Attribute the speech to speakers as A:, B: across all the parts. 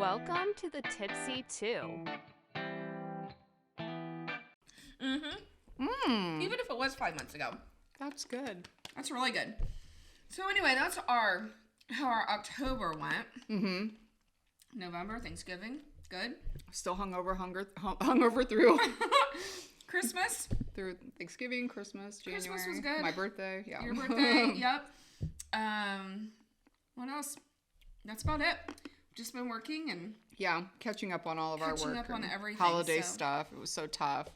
A: Welcome to the Tipsy Two.
B: Even if it was 5 months ago.
C: That's good.
B: That's really good. So anyway, that's how our October went. November, Thanksgiving, good.
C: Still hungover through
B: Christmas.
C: through Thanksgiving, Christmas, January.
B: Christmas was good.
C: My birthday, yeah.
B: Your birthday, yep. What else? That's about it. Just been working and
C: catching up on all of our work.
B: Catching up on everything.
C: Holiday stuff. It was so tough.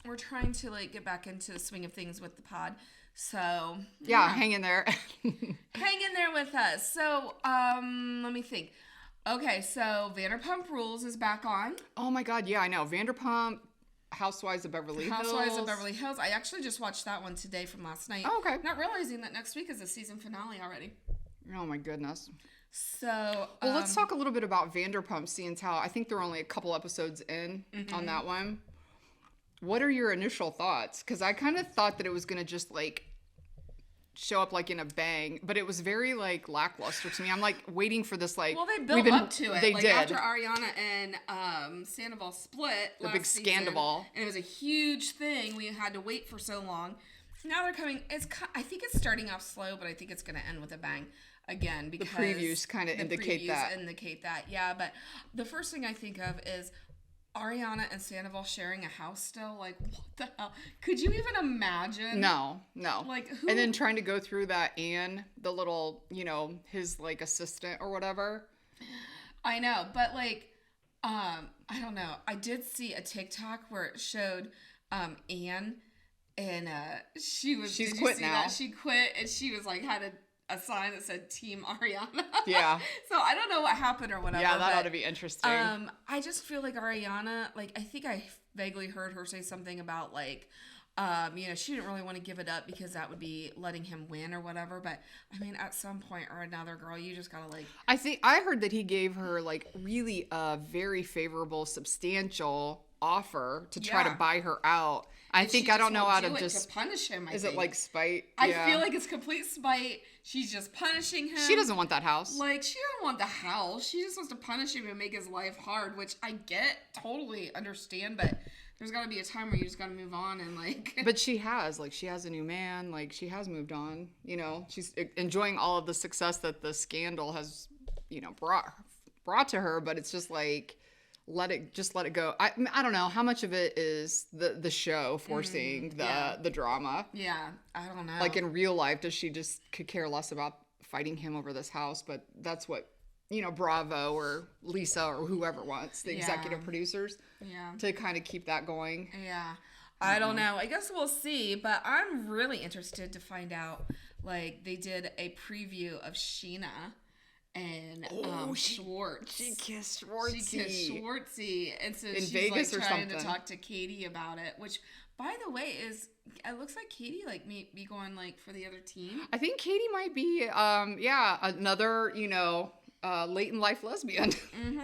B: We're trying to get back into the swing of things with the pod. So
C: hang in there.
B: Hang in there with us. So let me think. Okay, so Vanderpump Rules is back on.
C: Oh my God, yeah, I know. Vanderpump, Housewives of Beverly Hills.
B: Housewives of Beverly Hills. I actually just watched that one today from last night.
C: Oh, okay.
B: Not realizing that next week is the season finale already.
C: Oh my goodness.
B: So,
C: well, let's talk a little bit about Vanderpump, seeing how I think they're only a couple episodes in on that one. What are your initial thoughts? Because I kind of thought that it was going to just show up in a bang, but it was very lackluster to me. I'm waiting for this
B: well, they built up to it.
C: They did
B: after Ariana and Sandoval split
C: the big
B: season,
C: scandal,
B: and it was a huge thing. We had to wait for so long. Now they're coming. I think it's starting off slow, but I think it's going to end with a bang again because
C: the previews kind of indicate that.
B: Yeah, but the first thing I think of is Ariana and Sandoval sharing a house still. What the hell? Could you even imagine?
C: No.
B: Who?
C: And then trying to go through that the little, his assistant or whatever.
B: I know, but I don't know. I did see a TikTok where it showed Anne and she's
C: quit now.
B: That? She quit and she was had a sign that said Team Ariana.
C: Yeah.
B: So I don't know what happened or whatever.
C: Yeah, that ought to be interesting.
B: I just feel like Ariana, I think I vaguely heard her say something about she didn't really want to give it up because that would be letting him win or whatever. But I mean, at some point or another, girl, you just gotta
C: I heard that he gave her really a very favorable, substantial offer to try to buy her out. I don't know how to just
B: punish him.
C: Is it spite?
B: I feel like it's complete spite. She's just punishing him.
C: She doesn't want that house.
B: She doesn't want the house. She just wants to punish him and make his life hard, which I totally understand, but there's got to be a time where you just got to move on and
C: But she has a new man. She has moved on. She's enjoying all of the success that the scandal has, brought to her. But it's just let it go. I don't know how much of it is the show forcing the drama.
B: Yeah, I don't know.
C: In real life, does she just could care less about fighting him over this house? But that's what Bravo or Lisa or whoever wants, the executive producers, to kind of keep that going.
B: Yeah, I don't know. I guess we'll see. But I'm really interested to find out. They did a preview of Sheena and Schwartz.
C: She kissed Schwartzy.
B: And so
C: in
B: she's
C: Vegas or
B: trying
C: something.
B: to talk to Katie about it, which by the way it looks like Katie may be going for the other team.
C: I think Katie might be another late in life lesbian. And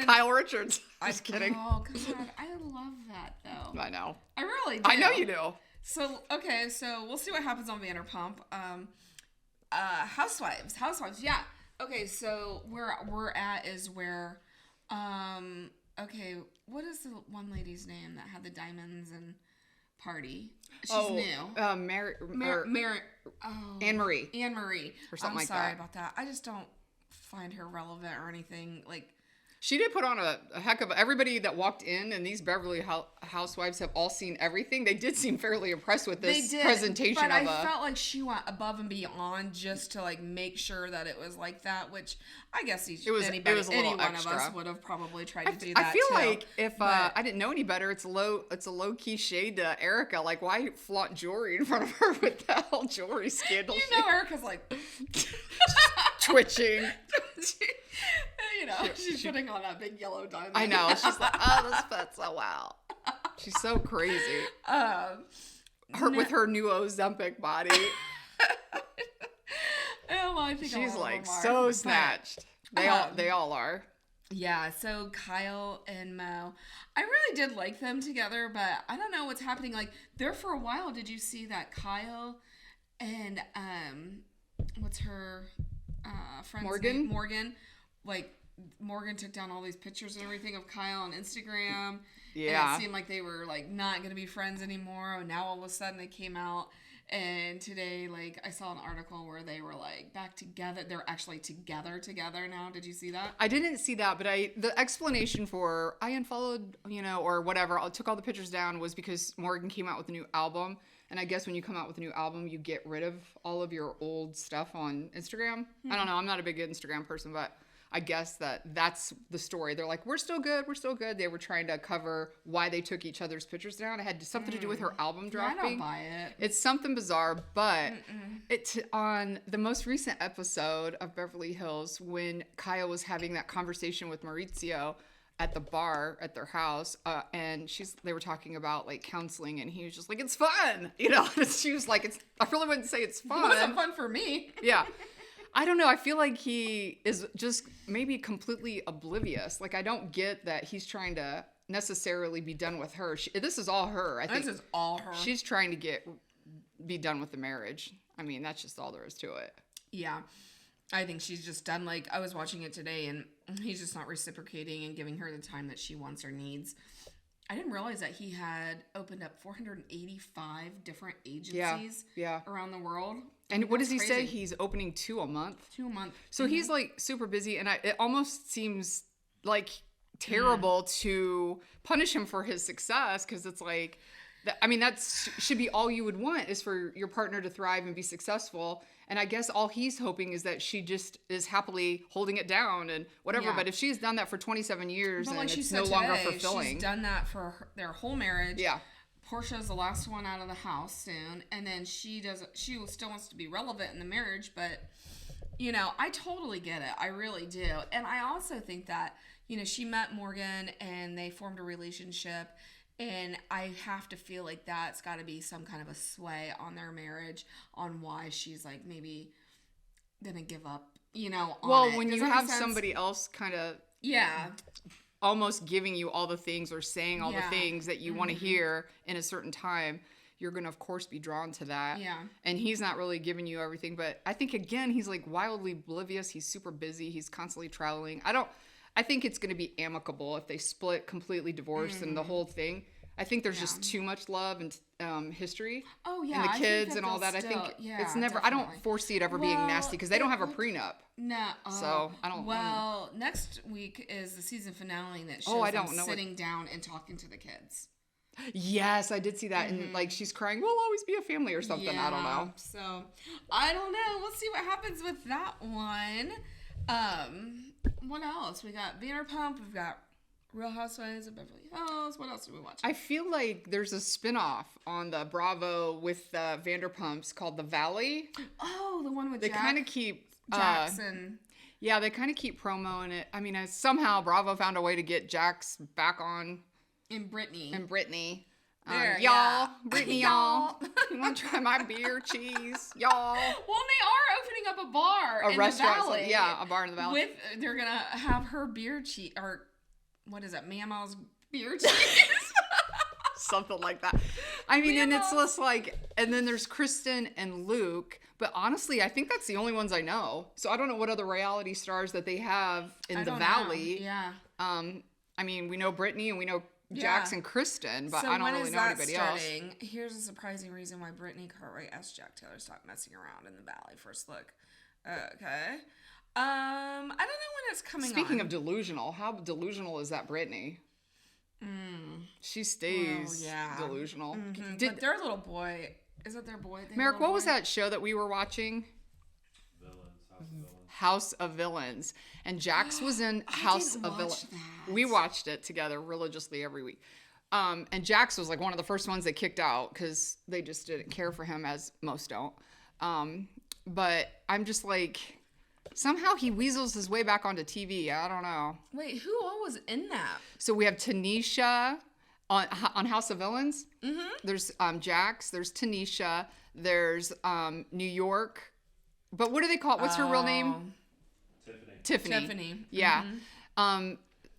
C: Kyle Richards. Just kidding.
B: Oh God, I love that though.
C: I know.
B: I really do.
C: I know you do.
B: So okay, so we'll see what happens on Vanderpump. Housewives, yeah. Okay, so where we're at is where, okay, what is the one lady's name that had the diamonds and party? She's new.
C: Anne-Marie.
B: Anne-Marie.
C: Or something
B: I'm
C: like
B: sorry
C: that.
B: about that. I just don't find her relevant or anything.
C: She did put on a heck of everybody that walked in, and these Beverly Housewives have all seen everything. They did seem fairly impressed with this presentation.
B: But I felt like she went above and beyond just to make sure that it was like that, which I guess any one of us would have probably tried to do that.
C: I feel like if I didn't know any better, it's a low key shade to Erica. Why flaunt jewelry in front of her with that whole jewelry scandal?
B: Erica's
C: twitching.
B: She's putting on that big yellow diamond.
C: I know. She's oh, this fits so well. She's so crazy. With her new Ozempic body.
B: I think
C: she's so snatched. They all are.
B: Yeah, so Kyle and Mo, I really did like them together, but I don't know what's happening. There for a while, did you see that Kyle and what's her friend's name? Morgan, Morgan took down all these pictures and everything of Kyle on Instagram.
C: Yeah.
B: And it seemed like they were like not going to be friends anymore. And now all of a sudden they came out. And today, like, I saw an article where they were like back together. They're actually together now. Did you see that?
C: I didn't see that, but the explanation for I unfollowed, or whatever, I took all the pictures down was because Morgan came out with a new album. And I guess when you come out with a new album, you get rid of all of your old stuff on Instagram. I don't know. I'm not a big Instagram person, but I guess that's the story. They're like, we're still good. We're still good. They were trying to cover why they took each other's pictures down. It had something to do with her album dropping.
B: I don't buy it.
C: It's something bizarre, but on the most recent episode of Beverly Hills, when Kyle was having that conversation with Maurizio at the bar at their house, and they were talking about like counseling, and he was just like, it's fun, she was like, I really wouldn't say it's fun.
B: It wasn't fun for me.
C: Yeah. I don't know. I feel like he is just maybe completely oblivious. Like, I don't get that he's trying to necessarily be done with her. This is all her. I think
B: this is all her.
C: She's trying to be done with the marriage. I mean, that's just all there is to it.
B: Yeah. I think she's just done. Like, I was watching it today, and he's just not reciprocating and giving her the time that she wants or needs. I didn't realize that he had opened up 485 different agencies around the world.
C: And what does he say? He's opening 2 a month?
B: 2 a month.
C: So he's like super busy, and it almost seems like terrible to punish him for his success, because it's like, that should be all you would want, is for your partner to thrive and be successful. And I guess all he's hoping is that she just is happily holding it down and whatever. Yeah. But if she's done that for 27 years and
B: like
C: it's no longer
B: today,
C: fulfilling.
B: She's done that for their whole marriage.
C: Yeah.
B: Portia's the last one out of the house soon. And then she still wants to be relevant in the marriage. But, I totally get it. I really do. And I also think that, she met Morgan and they formed a relationship. And I have to feel like that's got to be some kind of a sway on their marriage, on why she's like maybe gonna give up,
C: Well, when you have somebody else kind of almost giving you all the things or saying all the things that you want to hear in a certain time, you're gonna of course be drawn to that.
B: Yeah.
C: And he's not really giving you everything, but I think again he's like wildly oblivious. He's super busy. He's constantly traveling. I think it's going to be amicable if they split, completely divorce, and the whole thing. I think there's just too much love and history.
B: Oh, yeah.
C: And the kids and all that. I think it's never. Definitely. I don't foresee it ever being nasty because they don't have a prenup.
B: No.
C: So I don't.
B: Well, next week is the season finale that shows them sitting down and talking to the kids.
C: Yes, I did see that, and like she's crying. We'll always be a family or something.
B: Yeah,
C: I don't know.
B: So I don't know. We'll see what happens with that one. What else? We got Vanderpump. We've got Real Housewives of Beverly Hills. What else did we watch?
C: I feel like there's a spinoff on the Bravo with the Vanderpumps called The Valley.
B: Oh, the one with
C: they kind of keep
B: Jackson.
C: Yeah, they kind of keep promoting it. I mean, somehow Bravo found a way to get Jax back on.
B: And Brittany.
C: Y'all, Brittany, y'all. You want to try my beer cheese, y'all?
B: Well, they are opening up a bar in
C: restaurant,
B: the valley.
C: A bar in the valley.
B: They're gonna have her beer cheese, or what is it, Mama's beer cheese?
C: Something like that. I mean, and it's just like, and then there's Kristen and Luke. But honestly, I think that's the only ones I know. So I don't know what other reality stars that they have in the valley.
B: Know. Yeah.
C: I mean, we know Brittany and we know Jax and Kristen, but I don't really know anybody else.
B: Here's a surprising reason why Brittany Cartwright asked Jack Taylor to stop messing around in the valley. First look. Okay. I don't know when it's coming on.
C: Speaking of delusional, how delusional is that Brittany? She stays delusional.
B: Mm-hmm. But their little boy, is it their boy?
C: Merrick, what was that show that we were watching? House of Villains. And Jax was in House of Villains. We watched it together religiously every week. And Jax was like one of the first ones they kicked out because they just didn't care for him, as most don't. But I'm just like, somehow he weasels his way back onto TV. I don't know.
B: Wait, who all was in that?
C: So we have Tanisha on House of Villains. Mm-hmm. There's Jax. There's Tanisha. There's New York. But what do they call it? What's her real name? Tiffany. Yeah. Mm-hmm.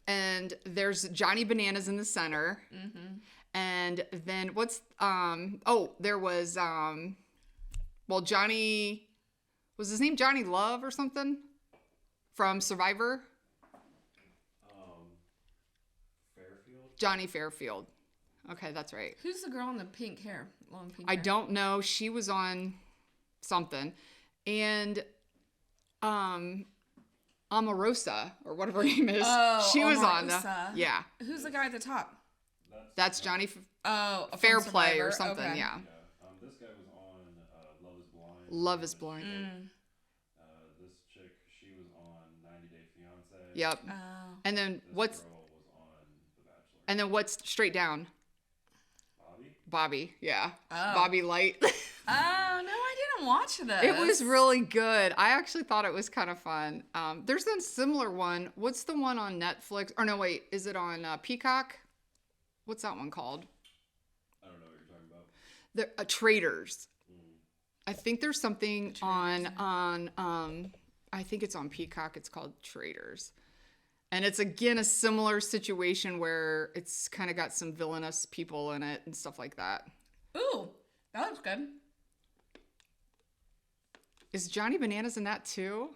C: And there's Johnny Bananas in the center. Mm-hmm. And then what's there was Johnny, was his name Johnny Love or something from Survivor? Johnny Fairfield. Okay, that's right.
B: Who's the girl in the pink hair? Long pink
C: I
B: hair.
C: don't know. She was on something. And Omarosa, or whatever her name is.
B: Oh,
C: she was on
B: Omarosa.
C: yeah.
B: Who's the guy at the top?
C: That's Johnny
B: Oh, from
C: Fair Play or
B: Survivor.
C: something,
B: Okay.
C: yeah.
D: This guy was on Love is Blind.
C: Love is Blind.
D: This chick, she was on 90 Day Fiance.
C: Yep.
B: Oh.
C: And then
D: This
C: what's
D: girl was on The Bachelor.
C: and then what's straight down?
D: Bobby?
C: Bobby, yeah.
B: Oh.
C: Bobby Light.
B: Oh, no, I didn't watch this.
C: It was really good. I actually thought it was kind of fun. There's a similar one. What's the one on Netflix? Or no, wait, is it on Peacock? What's that one called?
D: I don't know what you're talking about.
C: The Traders. I think there's something on I think it's on Peacock. It's called Traders. And it's again a similar situation where it's kind of got some villainous people in it and stuff like that.
B: Ooh, that looks good.
C: Is Johnny Bananas in that too?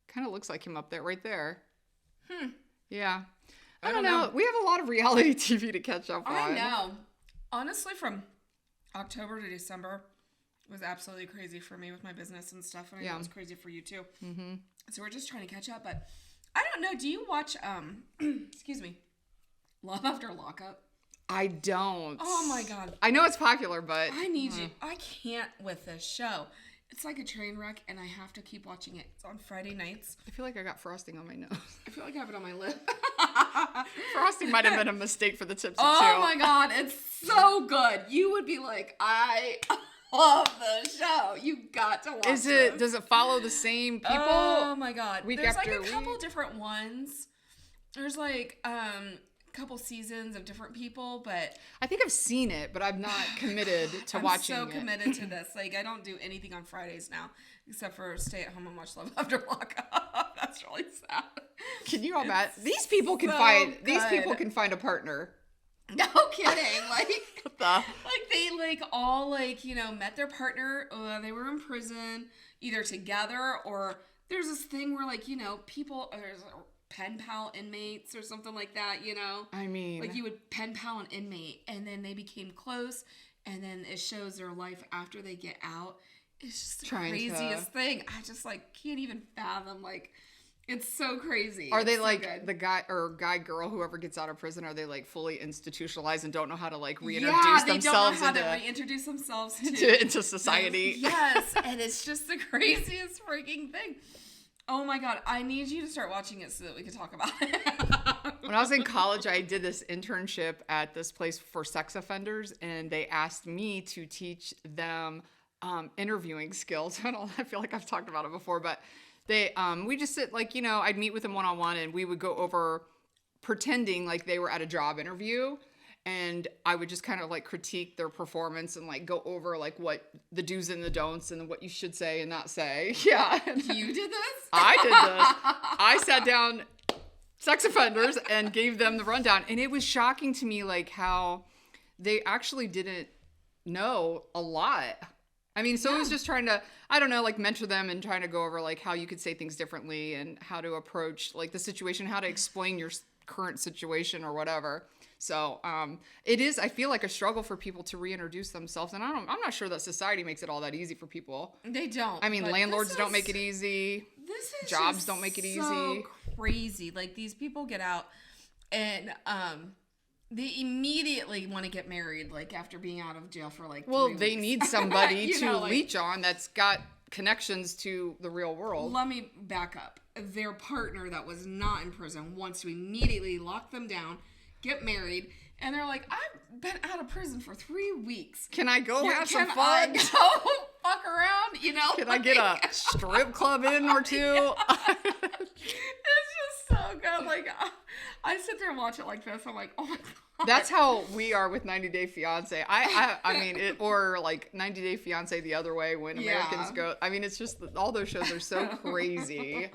C: Kind of looks like him up there, right there. Yeah. I don't know. We have a lot of reality TV to catch up on.
B: I know. Honestly, from October to December was absolutely crazy for me with my business and stuff. And I know it was crazy for you too. Mm-hmm. So we're just trying to catch up. But I don't know. Do you watch, excuse me, Love After Lockup?
C: I don't.
B: Oh my God.
C: I know it's popular, but
B: I need you. I can't with this show. It's like a train wreck, and I have to keep watching it. It's on Friday nights.
C: I feel like I got frosting on my nose.
B: I feel like I have it on my lip.
C: Frosting might have been a mistake for the Tipsy Two.
B: Oh my God, it's so good. You would be like, I love the show. You got to watch
C: Is
B: this.
C: it? Does it follow the same people?
B: Oh my God.
C: week
B: There's like
C: after
B: a couple
C: week?
B: different ones. There's like couple seasons of different people, but
C: I think I've seen it, but I'm not committed to watching
B: I'm so
C: it.
B: committed to this. Like, I don't do anything on Fridays now except for stay at home and watch Love After Lockup. That's really sad.
C: Can you imagine? These people can
B: so
C: these people
B: good.
C: can find a partner.
B: No kidding. Like,
C: What the?
B: like they like all like, you know, met their partner. They were in prison either together or there's this thing where like, you know, people there's pen pal inmates or something like that, you know.
C: I mean,
B: Like you would pen pal an inmate and then they became close and then it shows their life after they get out. It's just the
C: Trying to-
B: craziest thing. I just like can't even fathom. Like, it's so crazy.
C: are
B: It's
C: they
B: so
C: like
B: good.
C: the guy or guy girl whoever gets out of prison? Are they like fully institutionalized and don't know how to like reintroduce
B: yeah, they
C: themselves
B: don't know how
C: into,
B: to reintroduce themselves to
C: into society?
B: Yes, and it's just the craziest freaking thing. Oh my God, I need you to start watching it so that we can talk about it.
C: When I was in college, I did this internship at this place for sex offenders, and they asked me to teach them interviewing skills. I feel like I've talked about it before, but they we just sit like, you know, I'd meet with them one-on-one, and we would go over pretending like they were at a job interview. And I would just kind of like critique their performance and like go over like what the do's and the don'ts and what you should say and not say. Yeah.
B: You did this?
C: I did this. I sat down sex offenders and gave them the rundown. And it was shocking to me like how they actually didn't know a lot. I mean, so it was just trying to, I don't know, like mentor them and trying to go over like how you could say things differently and how to approach like the situation, how to explain your current situation or whatever. So it is, I feel like a struggle for people to reintroduce themselves. And I'm not sure that society makes it all that easy for people.
B: They don't.
C: I mean,
B: but
C: landlords
B: this
C: don't
B: is-
C: make it easy.
B: This is
C: Jobs
B: just
C: don't make it
B: so
C: easy.
B: crazy. Like these people get out and they immediately want to get married like after being out of jail for like
C: Well,
B: 3
C: they
B: weeks.
C: need somebody
B: You
C: to
B: know, like-
C: leech on that's got connections to the real world.
B: Let me back up. Their partner that was not in prison wants to immediately lock them down, get married, and they're like, I've been out of prison for 3 weeks.
C: Can I go have some
B: Can
C: fun?
B: I go fuck around? You know?
C: Can I get a
B: Like-
C: strip club in or two?
B: It's just so good. Like, I sit there and watch it like this. I'm like, oh my God.
C: That's how we are with 90 Day Fiance. I mean, or like 90 Day Fiance the other way when
B: Yeah.
C: Americans go. I mean, it's just all those shows are so crazy.